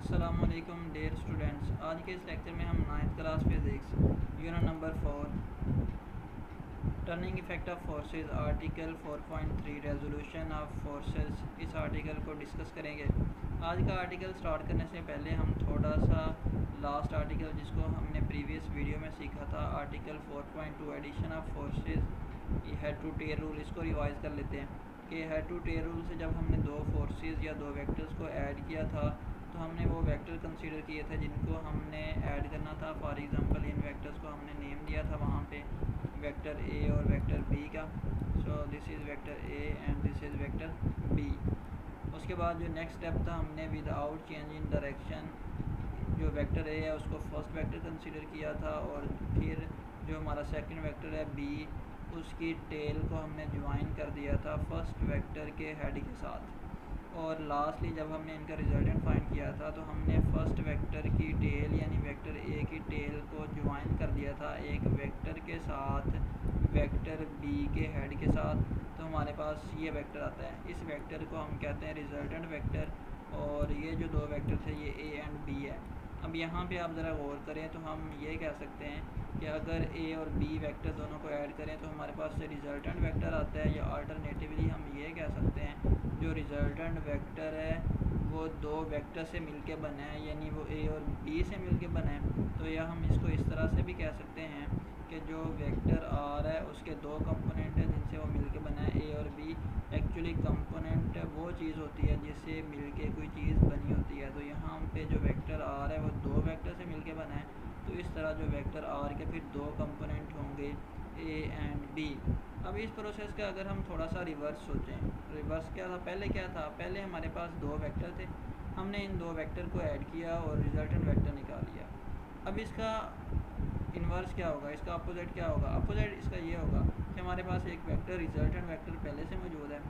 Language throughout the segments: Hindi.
अस्सलामुअलैकुम डियर स्टूडेंट्स। आज के इस लेक्चर में हम 9th class physics unit number 4 turning effect of forces article 4.3 resolution of forces इस आर्टिकल को डिस्कस करेंगे। आज का आर्टिकल स्टार्ट करने से पहले हम थोड़ा सा लास्ट आर्टिकल जिसको हमने प्रीवियस वीडियो में सीखा था article 4.2 addition of forces head to tail rule, इसको रिवाइज कर लेते हैं कि हेड टू टेल रूल से जब हमने दो फोर्सेस या दो वेक्टर्स को ऐड किया था तो हमने वो वेक्टर कंसीडर किए थे जिनको हमने ऐड करना था। फॉर एग्जांपल इन वेक्टर्स को हमने नेम दिया था वहाँ पे वेक्टर ए और वेक्टर बी का। So this is vector A and this is vector B. उसके बाद जो नेक्स्ट स्टेप था हमने विदाउट चेंज इन डायरेक्शन जो वेक्टर ए है उसको फर्स्ट वेक्टर कंसीडर किया था और फिर जो हमारा सेकंड वेक्टर है बी उसकी टेल को हमने ज्वाइन कर दिया था फर्स्ट वेक्टर के हेड के साथ। और लास्टली जब हमने इनका रिजल्टेंट फाइंड किया था तो हमने फर्स्ट वेक्टर की टेल यानी वेक्टर ए की टेल को ज्वाइन कर दिया था एक वेक्टर के साथ वेक्टर बी के हेड के साथ। तो हमारे पास ये वेक्टर आता है, इस वेक्टर को हम कहते हैं रिजल्टेंट वेक्टर। और ये जो दो वेक्टर थे ये ए एंड बी है। अब यहाँ पे आप ज़रा गौर करें तो हम ये कह सकते हैं कि अगर ए और बी वेक्टर दोनों को ऐड करें तो हमारे पास से रिजल्टेंट वेक्टर आता है, या अल्टरनेटिवली हम ये कह सकते हैं जो रिजल्टेंट वेक्टर है वो दो वेक्टर से मिलके बना है, यानी वो ए और बी से मिलके बना है। तो या हम इसको इस तरह से भी कह सकते हैं कि जो वेक्टर आर है उसके दो कंपोनेंट हैं जिनसे वो मिलके बना है ए और बी। एक्चुअली कंपोनेंट वो चीज़ होती है जिससे मिलके कोई चीज़ बनी होती है। तो यहाँ पे जो वेक्टर आर है वो दो वेक्टर से मिलके बना है। तो इस तरह जो वेक्टर आर के फिर दो कंपोनेंट होंगे ए एंड बी। अब इस प्रोसेस का अगर हम थोड़ा सा रिवर्स सोचें, रिवर्स क्या था, पहले क्या था, पहले हमारे पास दो वेक्टर थे, हमने इन दो वेक्टर को ऐड किया और रिजल्टेंट वेक्टर निकाल लिया। अब इसका इन्वर्स क्या होगा, इसका अपोजिट क्या होगा? अपोजिट इसका ये होगा कि हमारे पास एक वेक्टर रिजल्टेंट वेक्टर पहले से मौजूद है,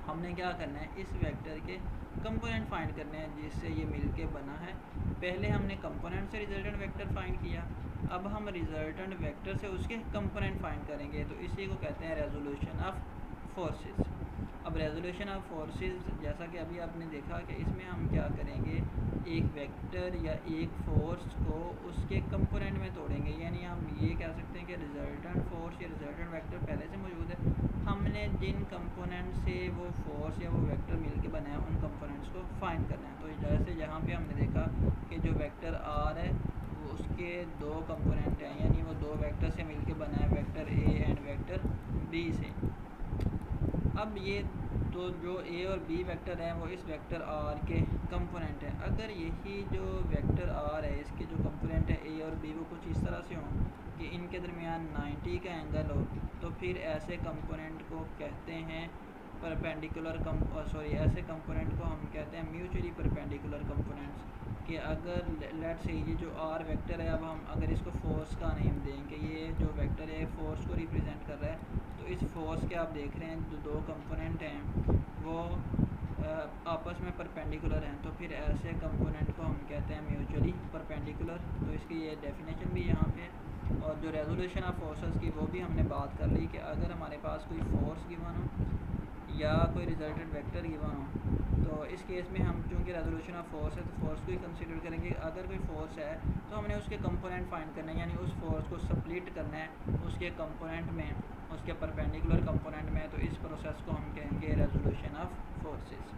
हमने क्या करना है इस वेक्टर के कंपोनेंट फाइंड करने हैं जिससे ये मिलके बना है। पहले हमने कंपोनेंट से रिजल्टेंट वेक्टर फाइंड किया, अब हम रिजल्टेंट वेक्टर से उसके कंपोनेंट फाइंड करेंगे। तो इसी को कहते हैं रेजोल्यूशन ऑफ फोर्सेस। अब रेजोल्यूशन ऑफ फोर्सेस जैसा कि अभी आपने देखा कि इसमें हम क्या करेंगे, एक वेक्टर या एक फोर्स को उसके कंपोनेंट में तोड़ेंगे। यानी हम ये कह सकते हैं कि रिजल्टेंट फोर्स या रिजल्टेंट वेक्टर पहले से मौजूद है, हमने जिन कंपोनेंट से वो फोर्स या वो वेक्टर मिलके बना है उन कंपोनेंट्स को फाइंड करना है। तो जैसे यहाँ पे हमने देखा कि जो वेक्टर आर है वो उसके दो कंपोनेंट हैं, यानी वो दो वेक्टर से मिलके बना है, vector A and vector B से। अब ये तो जो ए और बी वेक्टर हैं वो इस वेक्टर आर के कंपोनेंट हैं। अगर यही जो वेक्टर आर है इसके जो कंपोनेंट है ए और बी वो कुछ इस तरह से हों कि इनके दरमियान 90 का एंगल हो, तो फिर ऐसे कंपोनेंट को कहते हैं परपेंडिकुलर ऐसे कंपोनेंट को हम कहते हैं म्यूचुअली परपेंडिकुलर कंपोनेंट्स। कि अगर लेट से ये जो आर वेक्टर है, अब हम अगर इसको फोर्स का नेम दें कि ये जो वेक्टर है फोर्स को रिप्रेजेंट कर रहा है, तो इस फोर्स के आप देख रहे हैं जो दो कंपोनेंट हैं वो आपस में परपेंडिकुलर हैं, तो फिर ऐसे कंपोनेंट को हम कहते हैं म्यूचुअली परपेंडिकुलर। तो इसकी ये डेफिनेशन भी यहाँ पे, और जो रेजोल्यूशन ऑफ फोर्सेस की वो भी हमने बात कर ली कि अगर हमारे पास कोई फोर्स गिवन हो या कोई रिजल्टेंट वेक्टर गिवन हो तो इस केस में हम चूँकि रेजोल्यूशन ऑफ फोर्स है तो फोर्स को ही कंसीडर करेंगे। अगर कोई फोर्स है तो हमने उसके कंपोनेंट फाइंड करना है, यानी उस फोर्स को स्प्लिट करना है उसके कंपोनेंट में, उसके परपेंडिकुलर कंपोनेंट में। तो इस प्रोसेस को हम कहेंगे रेजोल्यूशन ऑफ फोर्सेस।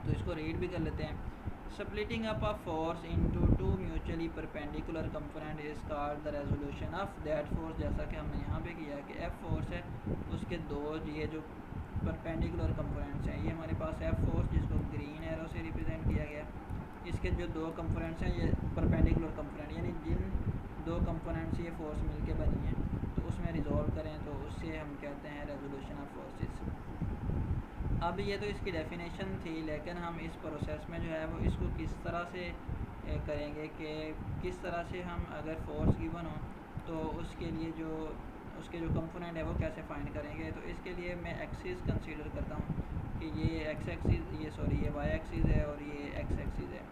तो इसको रीड भी कर लेते हैं। Splitting up a force into two mutually perpendicular component is called the resolution of that force। जैसा कि हमने यहाँ पे किया है कि F फोर्स है उसके दो ये जो परपेंडिकुलर कंपोनेंट्स हैं, ये हमारे पास F फोर्स जिसको ग्रीन एरो से रिप्रेजेंट किया गया, इसके जो दो कंपोनेंट्स हैं ये परपेंडिकुलर कंपोनेंट, यानी जिन दो कंपोनेंट्स ये फोर्स मिलके बनी है तो उसमें रिजॉल्व करें तो उससे हम कहते हैं रेजोल्यूशन ऑफ फोर्सेस। अब ये तो इसकी डेफिनेशन थी, लेकिन हम इस प्रोसेस में जो है वो इसको किस तरह से करेंगे कि किस तरह से हम अगर फोर्स गिवन हो तो उसके लिए जो उसके जो कंपोनेंट है वो कैसे फाइंड करेंगे। तो इसके लिए मैं एक्सिस कंसीडर करता हूँ कि ये एक्स एक्सिस ये वाई एक्सिस है और ये एक्स एक्सिस है।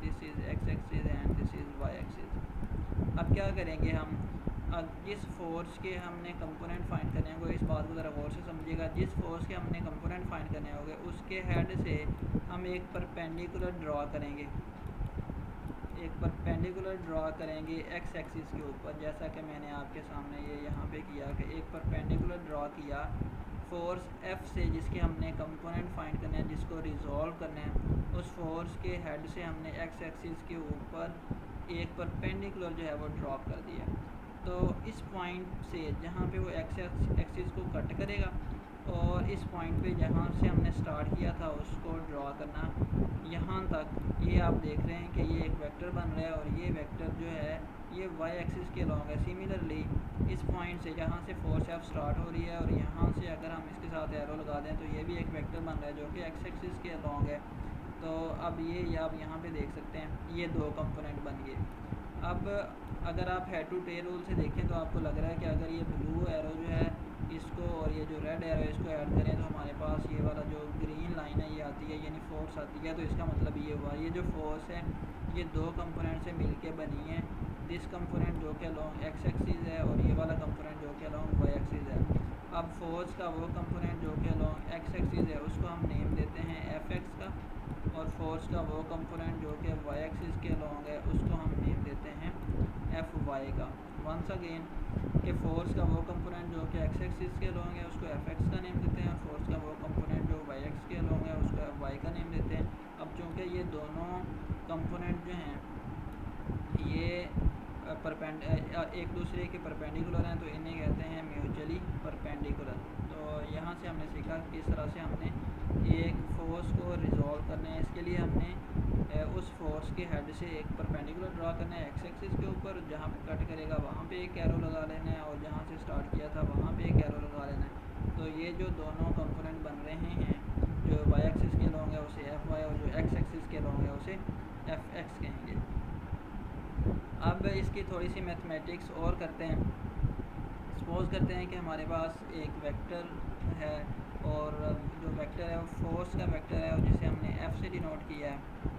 This is x axis and this is why axis. अब क्या करेंगे हम, जिस फोर्स के हमने कंपोनेंट फाइंड करने होंगे, इस बात को ज़रा गौर से समझिएगा, जिस फोर्स के हमने कंपोनेंट फाइंड करने होंगे उसके हेड से हम एक परपेंडिकुलर ड्रा करेंगे, एक परपेंडिकुलर ड्रा करेंगे एक्स एक्सिस के ऊपर, जैसा कि मैंने आपके सामने ये यहाँ पे किया कि एक परपेंडिकुलर ड्रा किया फोर्स F से, जिसके हमने कंपोनेंट फाइंड करने हैं, जिसको रिजॉल्व करना है। उस फोर्स के हेड से हमने एक्स एक्सिस के ऊपर एक परपेंडिकुलर जो है वो ड्रॉप कर दिया। तो इस पॉइंट से जहाँ पे वो एक्स एक्सिस को कट करेगा और इस पॉइंट पे जहाँ से हमने स्टार्ट किया था उसको ड्रॉ करना यहाँ तक, ये आप देख रहे हैं कि ये एक वेक्टर बन रहा है और ये वेक्टर जो है ये वाई एक्सिस के लॉन्ग है। सिमिलरली इस पॉइंट से जहाँ से फोर्स एफ स्टार्ट हो रही है और यहाँ से अगर हम इसके साथ एरो लगा दें तो ये भी एक वेक्टर बन रहा है जो कि एक्स एक्सिस के लॉन्ग है। तो अब ये आप यहाँ पे देख सकते हैं ये दो कंपोनेंट बन गए। अब अगर आप हेड टू टेल रूल से देखें तो आपको लग रहा है कि अगर ये ब्लू एरो जो है इसको और ये जो रेड एरो इसको ऐड करें तो हमारे पास ये वाला जो ग्रीन लाइन है ये आती है, यानी फोर्स आती है। तो इसका मतलब ये हुआ ये जो फोर्स है ये दो कंपोनेंट से मिलके बनी है। दिस कंपोनेंट जो कि अलॉन्ग एक्स एक्सिस है और ये वाला कंपोनेंट जो कि अलॉन्ग वाई एक्सिस है। अब फोर्स का वो कंपोनेंट जो कि अलॉन्ग एक्स एक्सिस है उसको हम नेम देते हैं एफ एक्स का, और फोर्स का वो कंपोनेंट जो कि वाई एक्सिस के अलॉन्ग है उसको हम नेम देते हैं एफ वाई का। वंस अगेन कि फोर्स का वो कंपोनेंट जो कि एक्स एक्सिस के अलॉन्ग है उसको एफ एक्स का नेम देते हैं, फोर्स का वो कंपोनेंट जो वाई एक्स के अलॉन्ग है उसको एफ वाई का नेम देते हैं। अब चूँकि ये दोनों कंपोनेंट जो हैं ये एक दूसरे के परपेंडिकुलर हैं तो इन्हें कहते हैं म्यूचुअली परपेंडिकुलर। तो यहाँ से हमने सीखा किस तरह से हमने एक फोर्स को रिजॉल्व करना है। इसके लिए हमने उस फोर्स के हेड से एक परपेंडिकुलर ड्रा करना है एक्स एक्सिस के ऊपर, जहाँ पे कट करेगा वहाँ पे एक एरो लगा लेना है और जहाँ से स्टार्ट किया था वहाँ पे एक एरो लगा लेना है। तो ये जो दोनों कंपोनेंट बन रहे हैं जो वाई एक्सिस के लॉन्ग है उसे एफ वाई और जो एक्स एक्सिस के लॉन्ग है उसे एफ एक्स कहेंगे। अब इसकी थोड़ी सी मैथमेटिक्स और करते हैं। सपोज़ करते हैं कि हमारे पास एक वेक्टर है और जो वेक्टर है वो फोर्स का वेक्टर है और जिसे हमने एफ से डिनोट किया है।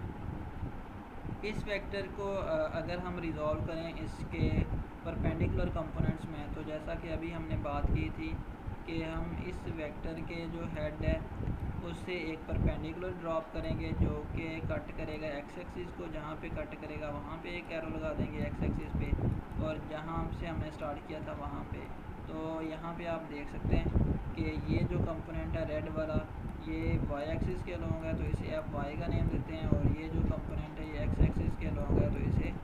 इस वेक्टर को अगर हम रिज़ॉल्व करें इसके परपेंडिकुलर कंपोनेंट्स में, तो जैसा कि अभी हमने बात की थी कि हम इस वेक्टर के जो हेड है उससे एक परपेंडिकुलर ड्रॉप करेंगे जो कि कट करेगा एक्स एक्सिस को, जहाँ पे कट करेगा वहाँ पे एक एरो लगा देंगे एक्स एक्सिस पे और जहाँ से हमने स्टार्ट किया था वहाँ पे। तो यहाँ पे आप देख सकते हैं कि ये जो कंपोनेंट है रेड वाला ये वाई एक्सिस के अलॉन्ग है तो इसे एफ वाई का नेम देते हैं, और ये जो कंपोनेंट है ये एक्स एक्सिस के अलॉन्ग है तो इसे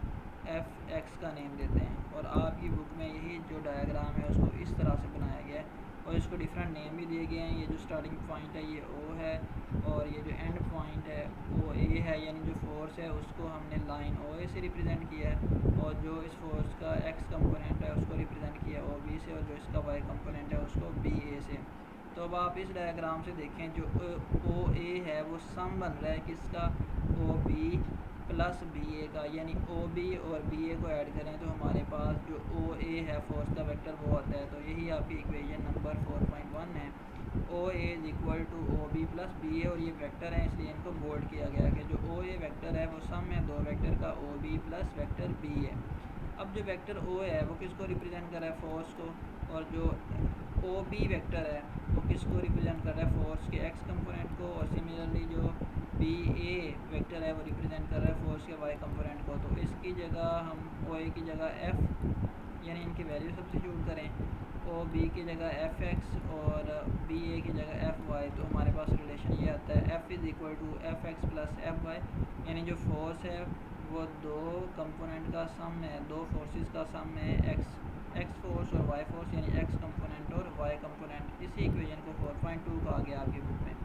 एफ एक्स का नेम देते हैं। और आपकी बुक में यही जो डायग्राम है उसको इस तरह से बनाया गया है और इसको डिफरेंट नेम भी दिए गए हैं। ये जो स्टार्टिंग पॉइंट है ये ओ है और ये जो एंड पॉइंट है वो ए है, यानी जो फोर्स है उसको हमने लाइन ओ ए से रिप्रेजेंट किया है और जो इस फोर्स का एक्स कंपोनेंट है उसको रिप्रेजेंट किया ओ बी से और जो इसका वाई कंपोनेंट है उसको बी ए से। तो अब आप इस डायग्राम से देखें जो ओ ए है वो सम बन रहा है किसका, ओ बी प्लस बी ए का, यानी ओ बी और बी ए को ऐड करें तो हमारे पास जो ओ ए है फोर्स का वेक्टर वो आता है। तो यही आपकी इक्वेशन नंबर 4.1 है। O A is equal to O B plus B A, और ये वेक्टर है इसलिए इनको बोल्ड किया गया कि जो ओ ए वेक्टर है वो सम है दो वेक्टर का O B plus vector B है। अब जो वेक्टर ओ है वो किसको रिप्रेजेंट कर रहा है, फोर्स को, और जो ओ बी वेक्टर है वो किसको रिप्रेजेंट कर रहा है, फोर्स के एक्स कंपोनेंट को, और सिमिलरली जो बी ए वेक्टर है वो रिप्रेजेंट कर रहा है फोर्स के वाई कंपोनेंट को। तो इसकी जगह हम ओ ए की जगह एफ यानी इनकी वैल्यू सब्स्टिट्यूट करें, ओ बी की जगह एफ एक्स और बी ए की जगह एफ वाई, तो हमारे पास रिलेशन ये आता है F is equal to F X plus F Y, यानी जो फोर्स है वो दो कंपोनेंट का सम है, दो फोर्सेस का सम है, एक्स फोर्स और वाई फोर्स, यानी एक्स कंपोनेंट और वाई कंपोनेंट। इसी इक्वेशन को 4.2 कहा गया आपकी बुक में।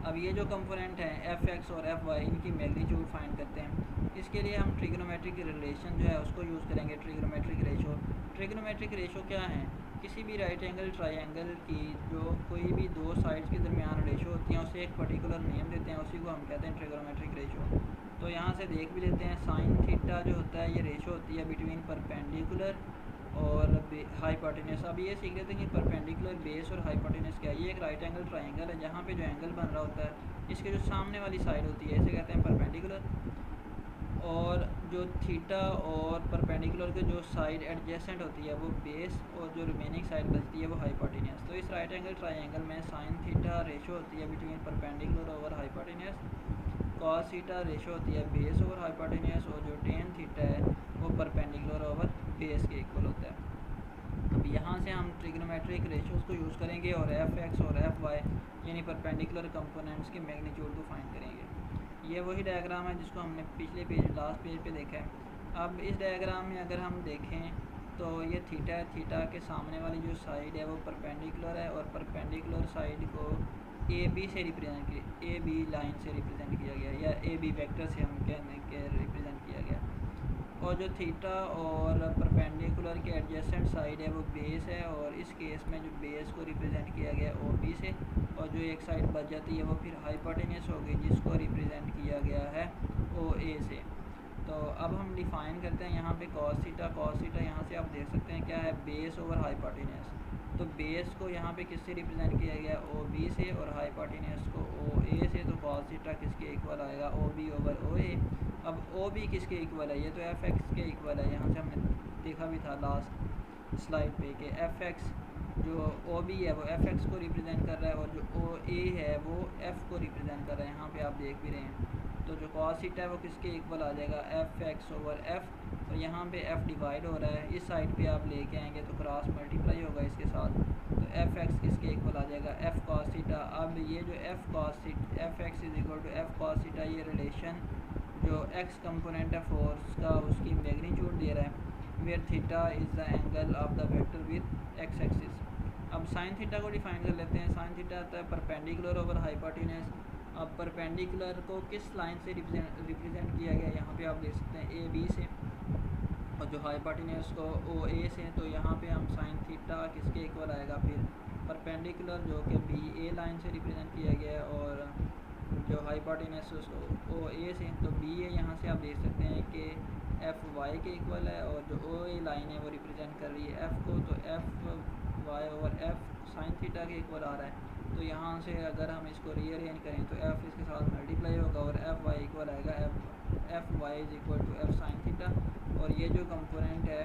अब ये जो कंपोनेंट हैं एफ एक्स और एफ वाई इनकी मैग्नीट्यूड फाइंड करते हैं। इसके लिए हम ट्रिग्नोमेट्रिक रिलेशन जो है उसको यूज़ करेंगे, ट्रिग्नोमेट्रिक रेशो। ट्रिग्नोमेट्रिक रेशो क्या है, किसी भी राइट एंगल ट्रायंगल की जो कोई भी दो साइड्स के दरमियान रेशो होती हैं उसे एक पर्टिकुलर नेम देते हैं, उसी को हम कहते हैं ट्रिग्नोमेट्रिक रेशो। तो यहाँ से देख भी लेते हैं साइन थीटा जो होता है ये रेशो होती है बिटवीन परपेंडिकुलर और हाइपोटेनस। अब ये सीख लेते हैं कि परपेंडिकुलर बेस और हाइपोटेनस क्या है। ये एक राइट एंगल ट्रायंगल है जहाँ पे जो एंगल बन रहा होता है इसके जो सामने वाली साइड होती है इसे कहते हैं परपेंडिकुलर, और जो थीटा और परपेंडिकुलर के जो साइड एडजेसेंट होती है वो बेस और जो रिमेनिंग साइड बचती है वो हाइपोटेनियस। तो इस राइट एंगल ट्रायंगल में साइन थीटा रेशो होती है between perpendicular over hypotenuse, cos theta ratio होती है बेस ओवर हाइपोटेनियस, और जो टेन थीटा है वो परपेंडिकुलर ओवर बेस के इक्वल होता है। अब यहाँ से हम ट्रिग्नोमेट्रिक रेशोज़ को यूज़ करेंगे और एफ एक्स और एफ वाई यानी परपेंडिकुलर कंपोनेंट्स के मैग्नीट्यूड को फाइंड करेंगे। ये वही डायग्राम है जिसको हमने पिछले पेज लास्ट पेज पे देखा है। अब इस डायग्राम में अगर हम देखें तो ये थीटा है, थीटा के सामने वाली जो साइड है वो परपेंडिकुलर है और परपेंडिकुलर साइड को ए बी से रिप्रेजेंट ए बी लाइन से रिप्रेजेंट किया गया या ए बी वेक्टर से हम कहने के रिप्रेजेंट किया गया। और जो थीटा और परपेंडिकुलर के एडजेसेंट साइड है वो बेस है, और इस केस में जो बेस को रिप्रेजेंट किया गया ओ बी से, और जो एक साइड बच जाती है वो फिर हाइपोटेनियस होगी जिसको रिप्रेजेंट किया गया है ओ ए से। तो अब हम डिफ़ाइन करते हैं यहाँ पे कॉस थीटा। कॉस थीटा यहाँ से आप देख सकते हैं क्या है, बेस ओवर हाइपोटेनियस। तो बेस को यहाँ पे किससे रिप्रेजेंट किया गया, ओ बी से, और हाइपोटेनियस को ओ ए से। तो कॉस थीटा किसके इक्वल आएगा, ओ बी ओवर ओ ए। अब ओ बी किसके इक्वल है, ये तो एफ एक्स के इक्वल है। यहाँ से हमने देखा भी था लास्ट स्लाइड पे कि एफ एक्स जो ओ बी है वो एफ एक्स को रिप्रेजेंट कर रहा है, और जो ओ ए है वो एफ़ को रिप्रेजेंट कर रहा है। यहाँ पे आप देख भी रहे हैं। तो जो कॉस थीटा है वो किसके इक्वल आ जाएगा, एफ एक्स ओवर एफ़, और यहाँ पे एफ़ डिवाइड हो रहा है, इस साइड पे आप लेके आएंगे तो क्रॉस मल्टीप्लाई होगा इसके साथ। तो एफ एक्स किसके इक्वल आ जाएगा, एफ़ कॉस थीटा। अब ये जो F cos theta, F X is equal to F cos theta, ये रिलेशन जो एक्स कंपोनेंट है फोर्स का उसकी मैग्नीट्यूड दे रहा है, where theta is the angle of the vector with X axis. अब साइन थीटा को डिफाइन कर लेते हैं। साइन थीटा आता है परपेंडिकुलर ओवर हाइपोटेनस। अब परपेंडिकुलर को किस लाइन से रिप्रेजेंट किया गया, यहाँ पे आप देख सकते हैं ए बी से, और जो हाइपोटेनस को ओ ए से। तो यहाँ पे हम साइन थीटा किसके इक्वल आएगा, फिर परपेंडिकुलर जो कि बी ए लाइन से रिप्रेजेंट किया गया है, और जो हाइपोटेनस उसको ओ ए से। तो बी ए यहाँ से आप देख सकते हैं कि एफ़ वाई के इक्वल है, और जो ओ ए लाइन है वो रिप्रेजेंट कर रही है एफ़ को। तो F Y over F sine theta के इक्वल आ रहा है। तो यहाँ से अगर हम इसको रीअरेंज करें तो एफ़ इसके साथ मल्टीप्लाई होगा, और एफ़ वाई इक्वल आएगा F Y is equal to F sine theta. और ये जो कंपोनेंट है,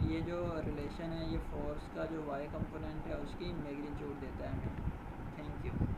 ये जो रिलेशन है, ये फोर्स का जो वाई कंपोनेंट है उसकी मैग्नीट्यूड देता है हमें। Thank you.